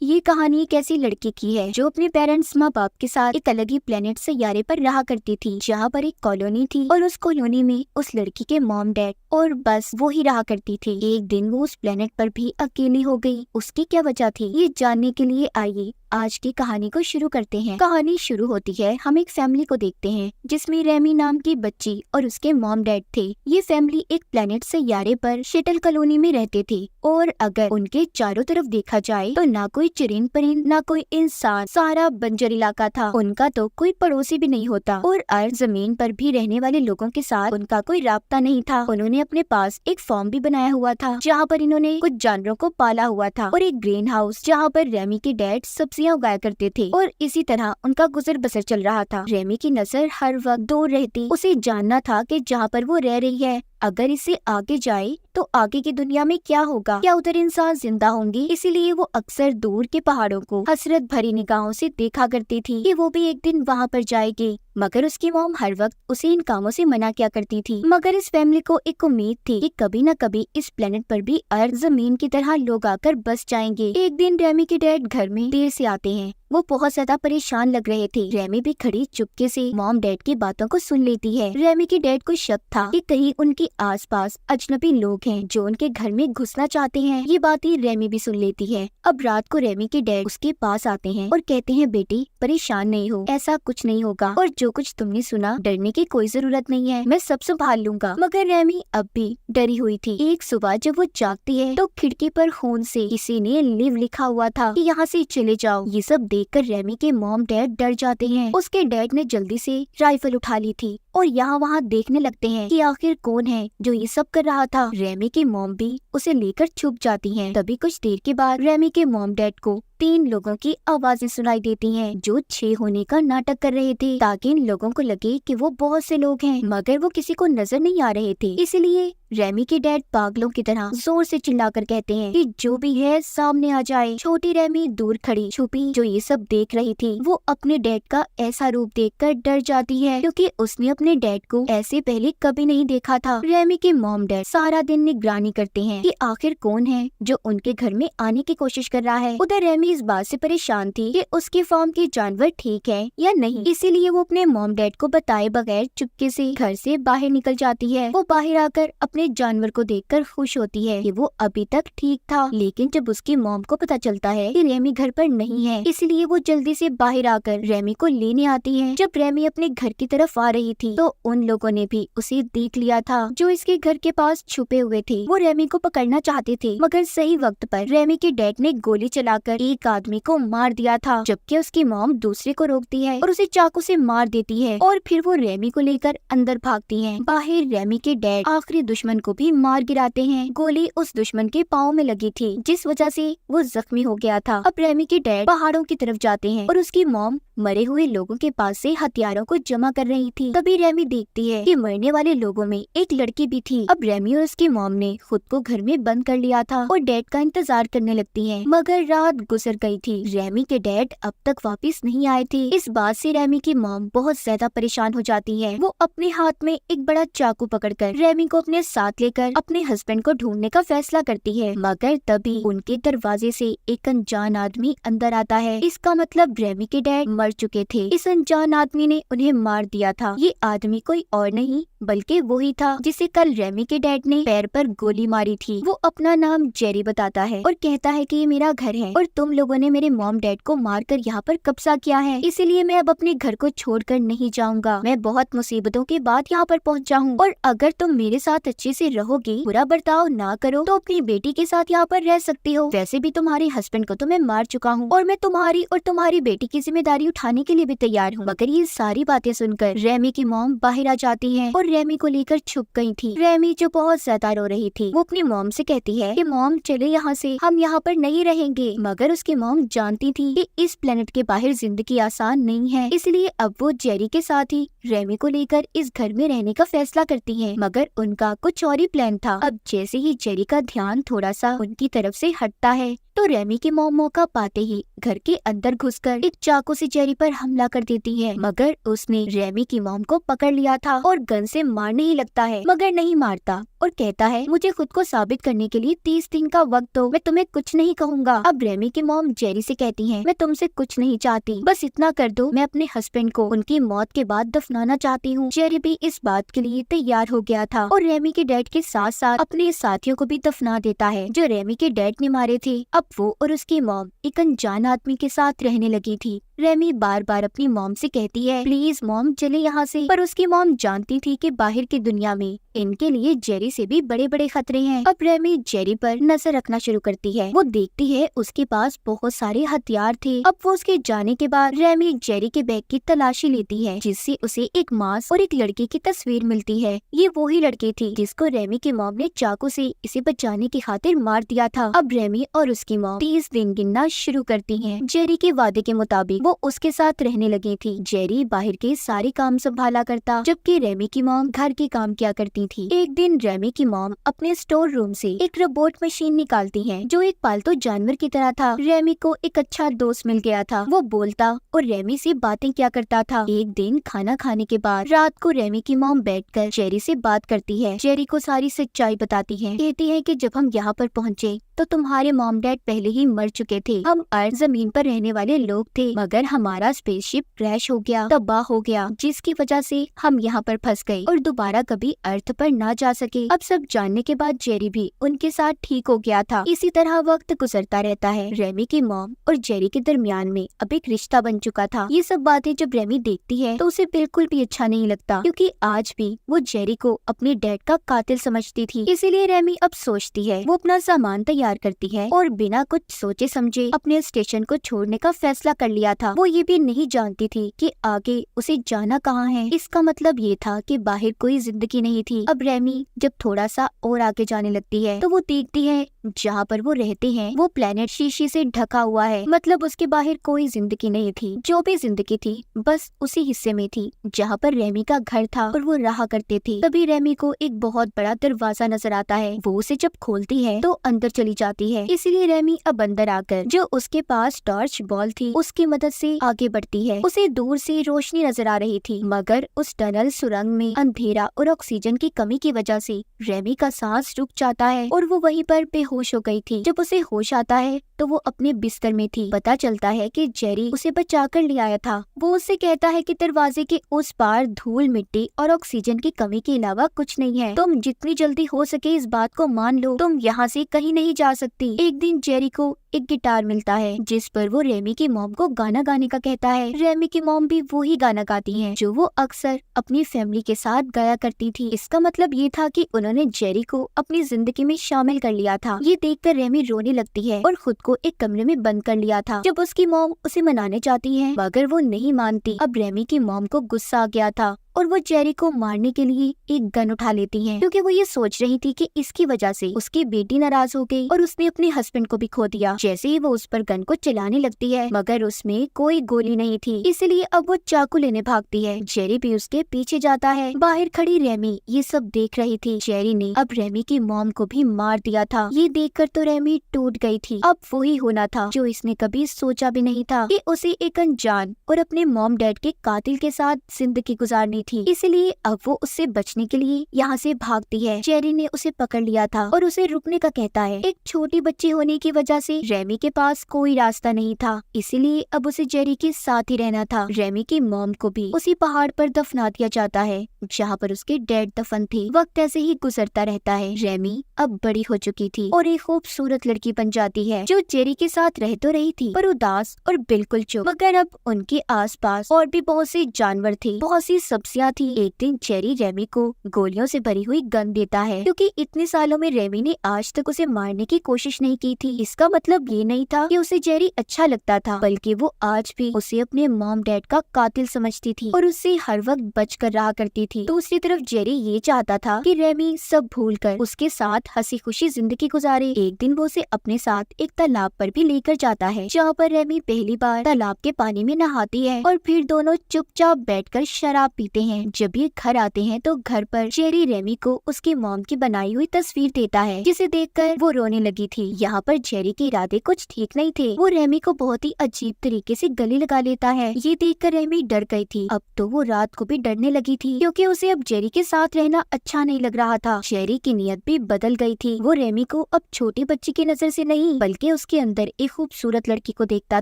ये कहानी एक ऐसी लड़की की है जो अपने पेरेंट्स माँ बाप के साथ एक अलग ही प्लेनेट सैयारे पर रहा करती थी, जहाँ पर एक कॉलोनी थी और उस कॉलोनी में उस लड़की के मॉम डैड और बस वो ही रहा करती थी। एक दिन वो उस प्लेनेट पर भी अकेली हो गई। उसकी क्या वजह थी, ये जानने के लिए आइए आज की कहानी को शुरू करते हैं। कहानी शुरू होती है, हम एक फैमिली को देखते हैं जिसमें रेमी नाम की बच्ची और उसके मॉम डैड थे। ये फैमिली एक प्लेनेट सैयारे पर शटल कॉलोनी में रहते थे और अगर उनके चारों तरफ देखा जाए तो ना कोई चिरिंद परिंद ना कोई इंसान, सारा बंजर इलाका था। उनका तो कोई पड़ोसी भी नहीं होता और अर्थ जमीन पर भी रहने वाले लोगों के साथ उनका कोई राब्ता नहीं था। उन्होंने अपने पास एक फार्म भी बनाया हुआ था जहाँ पर इन्होंने कुछ जानवरों को पाला हुआ था और एक ग्रीन हाउस जहाँ पर रेमी के डैड सब्जियां उगाया करते थे और इसी तरह उनका गुजर बसर चल रहा था। रेमी की नजर हर वक्त दूर रहती। उसे जानना था कि जहाँ पर वो रह रही है अगर इसे आगे जाए तो आगे की दुनिया में क्या होगा, क्या उधर इंसान जिंदा होंगे। इसीलिए वो अक्सर दूर के पहाड़ों को हसरत भरी निगाहों से देखा करती थी कि वो भी एक दिन वहाँ पर जाएगी। मगर उसकी मॉम हर वक्त उसे इन कामों से मना किया करती थी। मगर इस फैमिली को एक उम्मीद थी कि कभी न कभी इस प्लेनेट पर भी अर्थ जमीन की तरह लोग आकर बस जाएंगे। एक दिन रेमी के डैड घर में देर से आते हैं। वो बहुत ज्यादा परेशान लग रहे थे। रेमी भी खड़ी चुपके से मॉम डैड की बातों को सुन लेती है। रेमी के डैड को शक था कि कहीं उनके आसपास अजनबी लोग हैं जो उनके घर में घुसना चाहते हैं। ये बातें रेमी भी सुन लेती है। अब रात को रेमी के डैड उसके पास आते हैं और कहते हैं, बेटी परेशान नहीं हो, ऐसा कुछ नहीं होगा और जो कुछ तुमने सुना डरने की कोई जरूरत नहीं है, मैं सब संभाल लूंगा। मगर रेमी अब भी डरी हुई थी। एक सुबह जब वो जागती है तो खिड़की पर खून से किसी ने लिव लिखा हुआ था कि यहाँ से चले जाओ। ये सब देखकर रेमी के मॉम डैड डर जाते हैं। उसके डैड ने जल्दी से राइफल उठा ली थी और यहाँ वहाँ देखने लगते हैं कि आखिर कौन है जो ये सब कर रहा था। रेमी की मॉम भी उसे लेकर छुप जाती हैं। तभी कुछ देर के बाद रेमी के मॉम डैड को 3 लोगों की आवाजें सुनाई देती हैं जो 6 होने का नाटक कर रहे थे ताकि इन लोगों को लगे कि वो बहुत से लोग हैं, मगर वो किसी को नजर नहीं आ रहे थे। इसलिए रेमी के डैड पागलों की तरह जोर से चिल्लाकर कहते हैं कि जो भी है सामने आ जाए। छोटी रेमी दूर खड़ी छुपी जो ये सब देख रही थी, वो अपने डैड का ऐसा रूप देखकर डर जाती है क्योंकि उसने अपने डैड को ऐसे पहले कभी नहीं देखा था। रेमी के मॉम डैड सारा दिन निगरानी करते हैं कि आखिर कौन है जो उनके घर में आने की कोशिश कर रहा है। उधर रेमी इस बात से परेशान थी कि उसके फार्म के जानवर ठीक है या नहीं, इसीलिए वो अपने मॉम डैड को बताए बगैर चुपके से घर से बाहर निकल जाती है। वो बाहर आकर अपने जानवर को देखकर खुश होती है कि वो अभी तक ठीक था। लेकिन जब उसकी मॉम को पता चलता है कि रेमी घर पर नहीं है, इसलिए वो जल्दी से बाहर आकर रेमी को लेने आती है। जब रेमी अपने घर की तरफ आ रही थी तो उन लोगों ने भी उसे देख लिया था जो इसके घर के पास छुपे हुए थे। वो रेमी को पकड़ना चाहते थे मगर सही वक्त पर रेमी के डैड ने गोली चलाकर एक आदमी को मार दिया था, जबकि उसकी मॉम दूसरे को रोकती है और उसे चाकू से मार देती है और फिर वो रेमी को लेकर अंदर भागती है। बाहर रेमी के डैड आखिरी दुश्मन को भी मार गिराते हैं। गोली उस दुश्मन के पाँव में लगी थी जिस वजह से वो जख्मी हो गया था। अब रेमी के डैड पहाड़ों की तरफ जाते हैं और उसकी मॉम मरे हुए लोगों के पास से हथियारों को जमा कर रही थी। तभी रेमी देखती है कि मरने वाले लोगों में एक लड़की भी थी। अब रेमी और उसकी मॉम ने खुद को घर में बंद कर लिया था और डैड का इंतजार करने लगती है, मगर रात गुजर गई थी। रेमी के डैड अब तक वापस नहीं आए थे। इस बात से रेमी की मॉम बहुत ज्यादा परेशान हो जाती है। वो अपने हाथ में एक बड़ा चाकू पकड़कर रेमी को अपने साथ लेकर अपने हस्बैंड को ढूंढने का फैसला करती है, मगर तभी उनके दरवाजे से एक अनजान आदमी अंदर आता है। इसका मतलब रेमी के डैड मर चुके थे। इस अनजान आदमी ने उन्हें मार दिया था। ये आदमी कोई और नहीं बल्कि वही था जिसे कल रेमी के डैड ने पैर पर गोली मारी थी। वो अपना नाम जेरी बताता है और कहता है कि ये मेरा घर है और तुम लोगों ने मेरे मॉम डैड को मारकर यहाँ पर कब्जा किया है, इसीलिए मैं अब अपने घर को छोड़कर नहीं जाऊंगा। मैं बहुत मुसीबतों के बाद यहाँ पर पहुँचा हूँ और अगर तुम मेरे साथ अच्छे से रहोगी, बुरा बर्ताव ना करो, तो अपनी बेटी के साथ यहाँ पर रह सकती हो। वैसे भी तुम्हारे हस्बैंड को तो मैं मार चुका हूँ और मैं तुम्हारी और तुम्हारी बेटी की जिम्मेदारी उठाने के लिए भी तैयार हूँ। मगर ये सारी बातें सुनकर रेमी की मॉम बाहर आ जाती है और रेमी को लेकर छुप गई थी। रेमी जो बहुत ज्यादा रो रही थी, वो अपनी मॉम से कहती है कि मॉम चले यहाँ से, हम यहाँ पर नहीं रहेंगे। मगर उसकी मॉम जानती थी कि इस प्लेनेट के बाहर जिंदगी आसान नहीं है, इसलिए अब वो जेरी के साथ ही रेमी को लेकर इस घर में रहने का फैसला करती है। मगर उनका कुछ और ही प्लान था। अब जैसे ही जेरी का ध्यान थोड़ा सा उनकी तरफ से हटता है तो रेमी की मॉम मौका पाते ही घर के अंदर घुसकर एक चाकू से जेरी पर हमला कर देती है, मगर उसने रेमी की मॉम को पकड़ लिया था और गन से मारने ही लगता है, मगर नहीं मारता और कहता है मुझे खुद को साबित करने के लिए 30 दिन का वक्त दो, मैं तुम्हें कुछ नहीं कहूँगा। अब रेमी की मॉम जेरी से कहती है मैं तुमसे कुछ नहीं चाहती, बस इतना कर दो, मैं अपने हस्बैंड को उनकी मौत के बाद दफनाना चाहती हूँ। जेरी भी इस बात के लिए तैयार हो गया था और रेमी के डैड के साथ साथ अपने साथियों को भी दफना देता है जो रेमी के डैड ने मारे थे। अब वो और उसकी मॉम एक अनजान आदमी के साथ रहने लगी थी। रेमी बार बार अपनी मॉम से कहती है प्लीज मॉम चले यहाँ से, पर उसकी मॉम जानती थी कि बाहर की दुनिया में इनके लिए जेरी से भी बड़े बड़े खतरे हैं। अब रेमी जेरी पर नजर रखना शुरू करती है। वो देखती है उसके पास बहुत सारे हथियार थे। अब वो उसके जाने के बाद रेमी जेरी के बैग की तलाशी लेती है जिससे उसे एक मास्क और एक लड़के की तस्वीर मिलती है। ये वही लड़की थी जिसको रेमी की मॉम ने चाकू से इसे बचाने की खातिर मार दिया था। अब रेमी और उसकी मॉम 30 दिन गिनना शुरू करती है। जेरी के वादे के मुताबिक वो उसके साथ रहने लगी थी। जेरी बाहर के सारे काम संभाला करता जबकि रेमी की मॉम घर के काम किया करती थी। एक दिन रेमी की मॉम अपने स्टोर रूम से एक रोबोट मशीन निकालती है जो एक पालतू जानवर की तरह था। रेमी को एक अच्छा दोस्त मिल गया था, वो बोलता और रेमी से बातें किया करता था। एक दिन खाना खाने के बाद रात को रेमी की मॉम बैठकर जेरी से बात करती है। जेरी को सारी सच्चाई बताती है, कहती है कि जब हम यहाँ पर पहुँचे तो तुम्हारे मॉम डैड पहले ही मर चुके थे। हम अर्थ जमीन पर रहने वाले लोग थे, मगर हमारा स्पेसशिप क्रैश हो गया, तबाह हो गया, जिसकी वजह से हम यहाँ पर फंस गए और दोबारा कभी अर्थ पर ना जा सके। अब सब जानने के बाद जेरी भी उनके साथ ठीक हो गया था। इसी तरह वक्त गुजरता रहता है। रेमी की मॉम और जेरी के दरमियान में अब एक रिश्ता बन चुका था। ये सब बातें जब रेमी देखती है तो उसे बिल्कुल भी अच्छा नहीं लगता, क्योंकि आज भी वो जेरी को अपने डैड का कातिल समझती थी। इसीलिए रेमी अब सोचती है, वो अपना सामान तैयार करती है और बिना कुछ सोचे समझे अपने स्टेशन को छोड़ने का फैसला कर लिया था। वो ये भी नहीं जानती थी कि आगे उसे जाना कहाँ है। इसका मतलब ये था कि बाहर कोई जिंदगी नहीं थी। अब रेमी जब थोड़ा सा और आगे जाने लगती है तो वो देखती है जहाँ पर वो रहते हैं वो प्लेनेट शीशे से ढका हुआ है, मतलब उसके बाहर कोई जिंदगी नहीं थी। जो भी जिंदगी थी बस उसी हिस्से में थी जहाँ पर रेमी का घर था और वो रहा करते थे। तभी रेमी को एक बहुत बड़ा दरवाजा नजर आता है। वो उसे जब खोलती है तो अंदर चली जाती है। इसलिए रेमी अब अंदर आकर जो उसके पास टॉर्च बॉल थी उसकी मदद से आगे बढ़ती है। उसे दूर से रोशनी नजर आ रही थी, मगर उस टनल सुरंग में अंधेरा और ऑक्सीजन की कमी की वजह से रेमी का सांस रुक जाता है और वो वहीं पर बेहोश हो गई थी। जब उसे होश आता है तो वो अपने बिस्तर में थी। पता चलता है कि जेरी उसे बचा कर ले आया था। वो उससे कहता है कि दरवाजे के उस पार धूल मिट्टी और ऑक्सीजन की कमी के अलावा कुछ नहीं है। तुम जितनी जल्दी हो सके इस बात को मान लो, तुम यहाँ से कहीं नहीं जा सकती। एक दिन जेरी को एक गिटार मिलता है जिस पर वो रेमी की मॉम को गाना गाने का कहता है। रेमी की मॉम भी वही गाना गाती है जो वो अक्सर अपनी फैमिली के साथ गाया करती थी। इसका मतलब ये था कि उन्होंने जेरी को अपनी जिंदगी में शामिल कर लिया था। ये देखकर रेमी रोने लगती है और खुद को एक कमरे में बंद कर लिया था। जब उसकी मॉम उसे मनाने जाती है मगर वो नहीं मानती। अब रेमी की मॉम को गुस्सा आ गया था और वो जेरी को मारने के लिए एक गन उठा लेती है, क्योंकि वो ये सोच रही थी कि इसकी वजह से उसकी बेटी नाराज हो गई और उसने अपने हस्बैंड को भी खो दिया। जैसे ही वो उस पर गन को चलाने लगती है मगर उसमें कोई गोली नहीं थी, इसलिए अब वो चाकू लेने भागती है। जेरी भी उसके पीछे जाता है। बाहर खड़ी रेमी ये सब देख रही थी। जेरी ने अब रेमी की मॉम को भी मार दिया था। ये देखकर तो रेमी टूट गई थी। अब वही होना था जो इसने कभी सोचा भी नहीं था कि उसे एक अनजान और अपने मॉम डैड के कातिल के साथ जिंदगी गुजारनी थी। इसलिए अब वो उससे बचने के लिए यहाँ से भागती है। जेरी ने उसे पकड़ लिया था और उसे रुकने का कहता है। एक छोटी बच्ची होने की वजह से रेमी के पास कोई रास्ता नहीं था, इसीलिए अब उसे जेरी के साथ ही रहना था। रेमी की मॉम को भी उसी पहाड़ पर दफना दिया जाता है जहाँ पर उसके डैड दफन थे। वक्त ऐसे ही गुजरता रहता है। रेमी अब बड़ी हो चुकी थी और एक खूबसूरत लड़की बन जाती है जो जेरी के साथ रह तो रही थी पर उदास और बिल्कुल चुप। मगर अब उनके आसपास और भी बहुत से जानवर थे, बहुत सी सब्जियां थी। एक दिन जेरी रेमी को गोलियों से भरी हुई गन देता है, क्योंकि इतने सालों में रेमी ने आज तक उसे मारने की कोशिश नहीं की थी। इसका मतलब ये नहीं था कि उसे जेरी अच्छा लगता था, बल्कि वो आज भी उसे अपने मॉम डैड का कातिल समझती थी और उससे हर वक्त बच कर रहा करती थी। दूसरी तरफ जेरी ये चाहता था कि रेमी सब भूलकर उसके साथ हंसी खुशी जिंदगी गुजारे। एक दिन वो उसे अपने साथ एक तालाब पर भी लेकर जाता है जहाँ पर रेमी पहली बार तालाब के पानी में नहाती है और फिर दोनों चुपचाप बैठकर शराब पीते हैं। जब ये घर आते हैं तो घर पर जेरी रेमी को उसकी मॉम की बनाई हुई तस्वीर देता है, जिसे देखकर वो रोने लगी थी। यहाँ पर जेरी के इरादे कुछ ठीक नहीं थे। वो रेमी को बहुत ही अजीब तरीके से गले लगा लेता है। ये देखकर रेमी डर गई थी। अब तो वो रात को भी डरने लगी थी, क्योंकि उसे अब जेरी के साथ रहना अच्छा नहीं लग रहा था। जेरी की नीयत भी बदल गई थी। वो रेमी को अब छोटे बच्चे की नजर से नहीं, बल्कि उसके अंदर एक खूबसूरत लड़की को देखता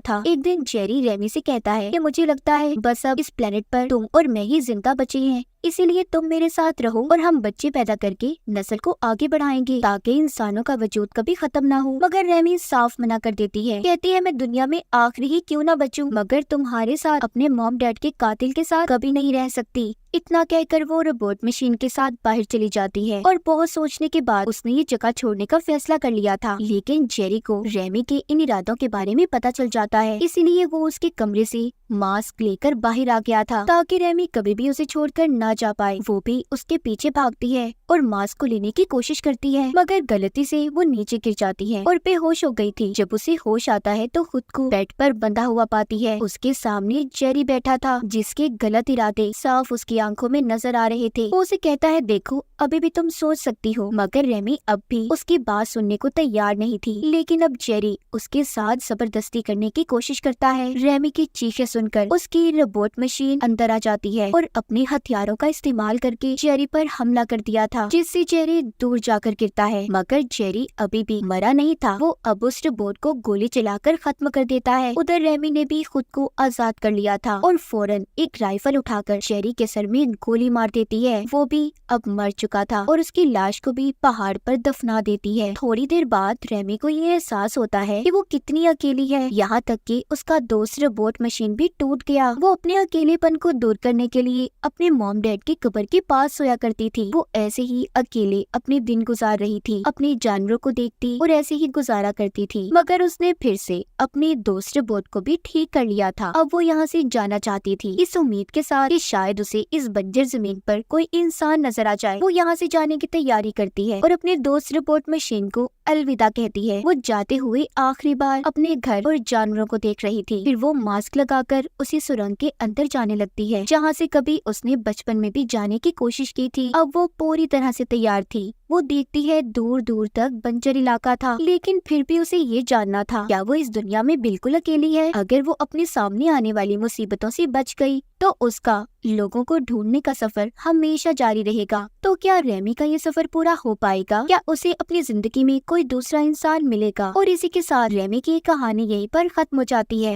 था। एक दिन जेरी रेमी से कहता है कि मुझे लगता है बस अब इस प्लेनेट पर तुम और मैं ही जिंदा बचे हैं, इसीलिए तुम मेरे साथ रहो और हम बच्चे पैदा करके नस्ल को आगे बढ़ाएंगे, ताकि इंसानों का वजूद कभी खत्म ना हो। मगर रेमी साफ मना कर देती है, कहती है मैं दुनिया में आखिरी ही क्यों ना बचूं, मगर तुम्हारे साथ अपने मॉम डैड के कातिल के साथ कभी नहीं रह सकती। इतना कहकर वो रोबोट मशीन के साथ बाहर चली जाती है और बहुत सोचने के बाद उसने ये जगह छोड़ने का फैसला कर लिया था। लेकिन जेरी को रेमी के इन इरादों के बारे में पता चल जाता है, इसीलिए वो उसके कमरे से मास्क लेकर बाहर आ गया था, ताकि रेमी कभी भी उसे छोड़कर ना जा पाए। वो भी उसके पीछे भागती है और मास्क को लेने की कोशिश करती है, मगर गलती से वो नीचे गिर जाती है और बेहोश हो गई थी। जब उसे होश आता है तो खुद को बेड पर बंधा हुआ पाती है। उसके सामने जेरी बैठा था, जिसके गलत इरादे साफ उसकी आंखों में नजर आ रहे थे। वो उसे कहता है देखो अभी भी तुम सोच सकती हो, मगर रेमी अब भी उसकी बात सुनने को तैयार नहीं थी। लेकिन अब जेरी उसके साथ जबरदस्ती करने की कोशिश करता है। रेमी की चीखें सुनकर उसकी रोबोट मशीन अंदर आ जाती है और अपने हथियारों का इस्तेमाल करके जेरी पर हमला कर दिया था, जिससे जेरी दूर जाकर गिरता है। मगर जेरी अभी भी मरा नहीं था। वो अब उस रोबोट को गोली चलाकर खत्म कर देता है। उधर रेमी ने भी खुद को आजाद कर लिया था और फौरन एक राइफल उठाकर जेरी के सर में गोली मार देती है। वो भी अब मर चुका था और उसकी लाश को भी पहाड़ पर दफना देती है। थोड़ी देर बाद रेमी को ये एहसास होता है कि वो कितनी अकेली है, यहाँ तक कि उसका दोस्त रोबोट मशीन भी टूट गया। वो अपने अकेलेपन को दूर करने के लिए अपने मॉम डैड की कब्र के पास सोया करती थी। वो ऐसे ही अकेले अपने दिन गुजार रही थी, अपने जानवरों को देखती और ऐसे ही गुजारा करती थी। मगर उसने फिर से अपने दोस्त रोबोट को भी ठीक कर लिया था। अब वो यहाँ से जाना चाहती थी, इस उम्मीद के साथ कि शायद उसे इस बंजर जमीन पर कोई इंसान नजर आ जाए। वो यहाँ से जाने की तैयारी करती है और अपने दोस्त रोबोट मशीन को अलविदा कहती है। वो जाते हुए आखिरी बार अपने घर और जानवरों को देख रही थी। फिर वो मास्क लगाकर उसी सुरंग के अंदर जाने लगती है, जहाँ से कभी उसने बचपन में भी जाने की कोशिश की थी। अब वो पूरी तरह से तैयार थी। वो देखती है दूर दूर तक बंजर इलाका था, लेकिन फिर भी उसे ये जानना था क्या वो इस दुनिया में बिल्कुल अकेली है। अगर वो अपने सामने आने वाली मुसीबतों से बच गई तो उसका लोगों को ढूंढने का सफर हमेशा जारी रहेगा। तो क्या रेमी का ये सफर पूरा हो पाएगा? क्या उसे अपनी जिंदगी में कोई दूसरा इंसान मिलेगा? और इसी के साथ रेमी की कहानी यहीं पर खत्म हो जाती है।